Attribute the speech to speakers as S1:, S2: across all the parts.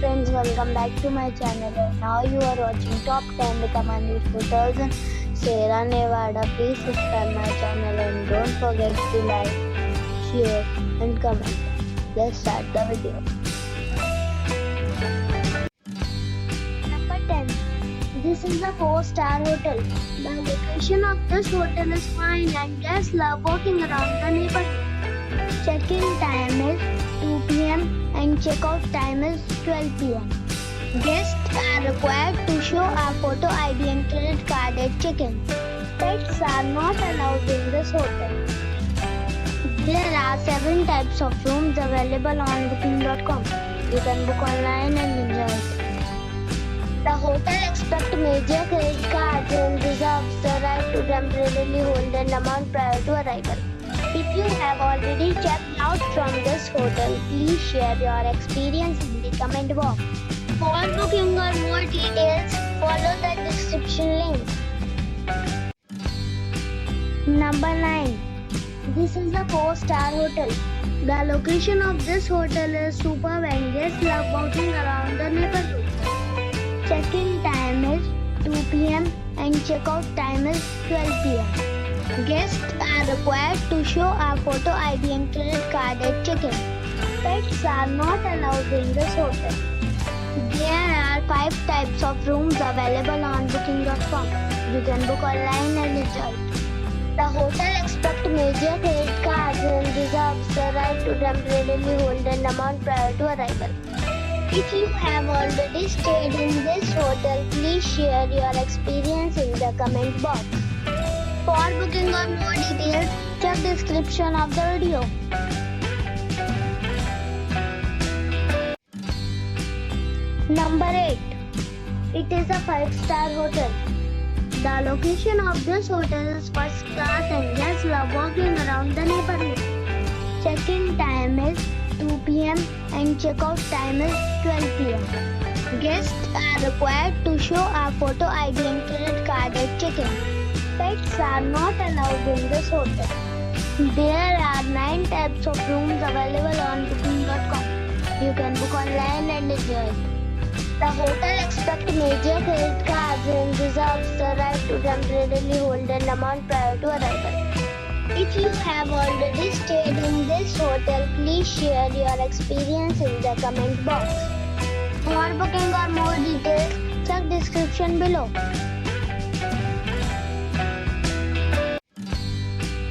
S1: friends, welcome back to my channel. And now you are watching Top 10 with Amandir 2000 Sierra Nevada. Please subscribe my channel and don't forget to like, share and comment. Let's start the video. Number 10. This is a 4-star hotel. The location of this hotel is fine and guests love walking around the neighborhood. Check-in time is 2 p.m. and check-out time is 12 p.m. Guests are required to show a photo ID and credit card at check-in. Pets are not allowed in this hotel. There are 7 types of rooms available on booking.com. You can book online and enjoy it. The hotel expects major credit cards and reserves the right to temporarily hold an amount prior to arrival. If you have already checked out from this hotel, please share your experience in the comment box. For booking or more details, follow the description link. Number 9. This is a 4-star hotel. The location of this hotel is superb and guests love walking around the neighborhood. Check-in time is 2 p.m. and check-out time is 12 p.m. Guests are required to show a photo ID and credit card at check-in. Pets are not allowed in this hotel. There are 5 types of rooms available on booking.com. You can book online and enjoy it. The hotel expects major credit cards and reserves the right to temporarily hold an amount prior to arrival. If you have already stayed in this hotel, please share your experience in the comment box. For booking or more details, check description of the video. Number 8. It is a 5-star hotel. The location of this hotel is first class and guests love walking around the neighborhood. Check-in time is 2 p.m. and check-out time is 12 p.m. Guests are required to show a photo ID and credit card at check-in. Pets are not allowed in this hotel. There are 9 types of rooms available on booking.com. You can book online and enjoy it. The hotel expects major credit cards and reserves the right to temporarily hold an amount prior to arrival. If you have already stayed in this hotel, please share your experience in the comment box. For booking or more details, check description below.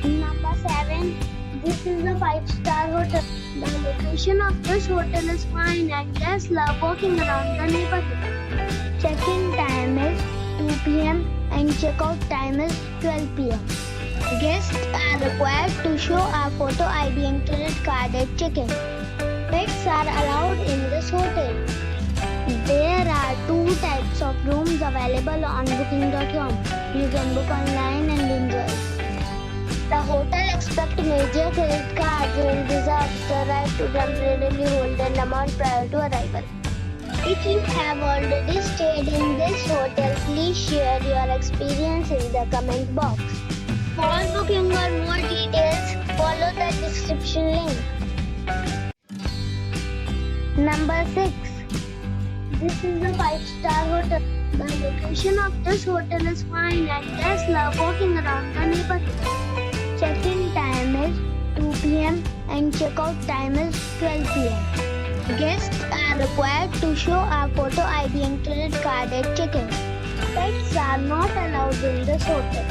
S1: Number 7. This is a 5-star hotel. The location of this hotel is fine and guests love walking around the neighborhood. Check-in time is 2 p.m. and check-out time is 12 p.m. Guests are required to show a photo ID and credit card at check-in. Pets are allowed in this hotel. There are 2 types of rooms available on booking.com. You can book online and enjoy it. The hotel expects major credit cards and reserves the right to temporarily hold an amount prior to arrival. If you have already stayed in this hotel, please share your experience in the comment box. For booking or more details, follow the description link. Number 6. This is a 5-star hotel. The location of this hotel is fine and guests love walking around the neighborhood. Check-in time is 2 p.m. and check-out time is 12 p.m. Guests are required to show a photo ID and credit card at check-in. Pets are not allowed in this hotel.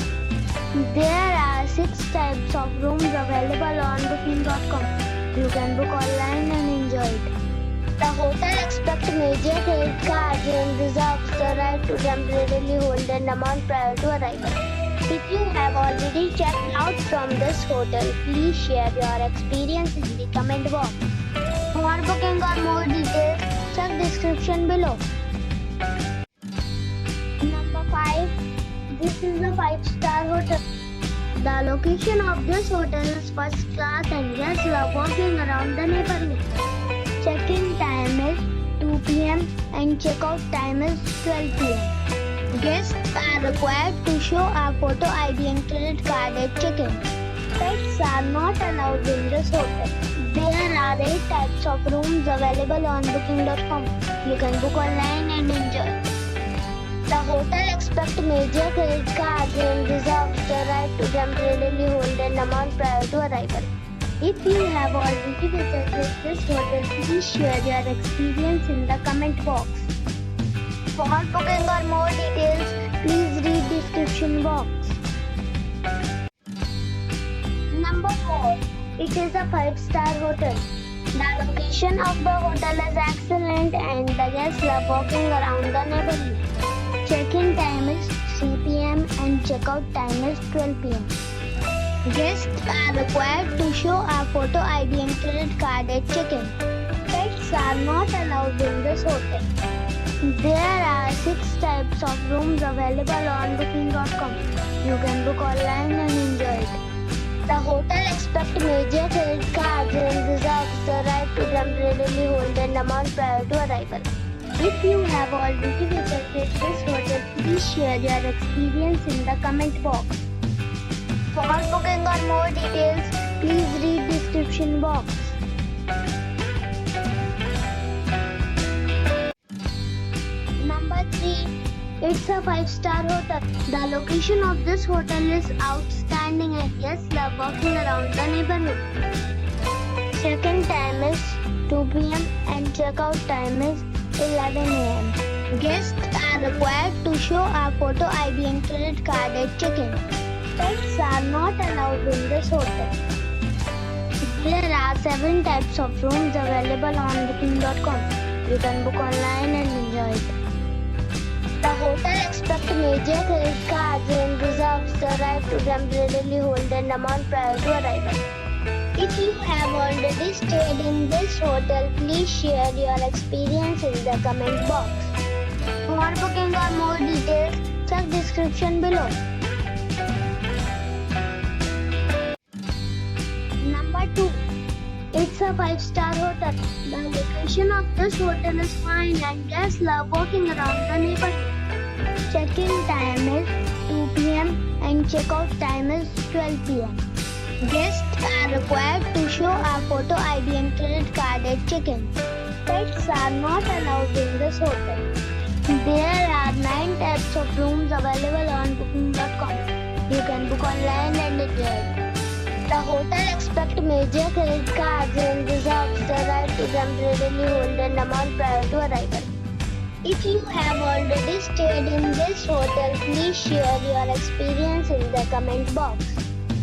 S1: There are 6 types of rooms available on booking.com. You can book online and enjoy it. The hotel expects major credit cards and reserves the right to temporarily hold an amount prior to arrival. If you have already checked out from this hotel, please share your experience in the comment box. For booking or more details, check description below. Number 5. This is a 5-star hotel. The location of this hotel is first class and guests love walking around the neighborhood. Check-in time is 2 p.m. and check-out time is 12 p.m. Guests are required to show a photo ID and credit card at check-in. Pets are not allowed in this hotel. There are 8 types of rooms available on booking.com. You can book online and enjoy. The hotel expects major credit cards and reserves the right to temporarily hold an amount prior to arrival. If you have already visited this hotel, please share your experience in the comment box. For booking or more details, please read description box. Number 4. It is a 5-star hotel. The location of the hotel is excellent and the guests love walking around the neighborhood. Check-in time is 3 p.m. and check-out time is 12 p.m. Guests are required to show a photo ID and credit card at check-in. Pets are not allowed in this hotel. There are 6 types of rooms available on booking.com. You can book online and enjoy it. The hotel expects major credit cards and reserves the right to temporarily hold an amount prior to arrival. If you have already visited this hotel, please share your experience in the comment box. For booking or more details, please read description box. Number 3. It's a 5-star hotel. The location of this hotel is outstanding and guests love walking around the neighborhood. Check-in time is 2 p.m. and check-out time is 11 a.m. Guests are required to show a photo ID and credit card at check-in. Pets are not allowed in this hotel. There are 7 types of rooms available on booking.com. You can book online and enjoy it. The hotel expects major credit cards and reserves the right to temporarily hold an amount prior to arrival. If you have already stayed in this hotel, please share your experience in the comment box. For booking or more details, check description below. Number 2. It's a 5-star hotel. The location of this hotel is fine and guests love walking around the neighborhood. Check-in time is 2 p.m. and check-out time is 12 p.m. Guests are required to show a photo ID and credit card at check-in. Pets are not allowed in this hotel. There are 9 types of rooms available on booking.com. You can book online and enjoy it. The hotel expects major credit cards and reserves the right to temporarily hold an amount prior to arrival. If you have already stayed in this hotel, please share your experience in the comment box.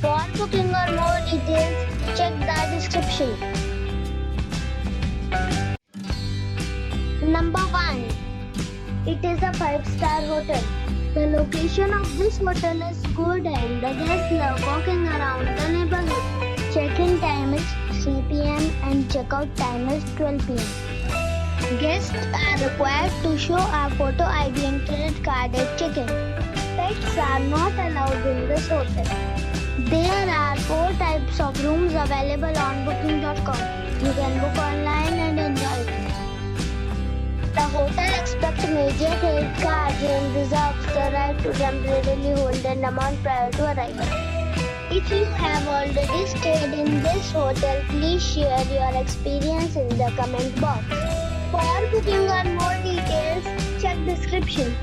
S1: For booking or more details, check the description. Number 1. It is a 5-star hotel. The location of this hotel is good and the guests love walking around the neighborhood. Check-in time is 3 p.m. and check-out time is 12 p.m. Guests are required to show a photo ID and credit card at check-in. Pets are not allowed in this hotel. There are 4 types of rooms available on booking.com. You can book online and enjoy it. The hotel expects major credit cards and reserves the right to temporarily hold an amount prior to arrival. If you have already stayed in this hotel, please share your experience in the comment box. For booking or more details, check description.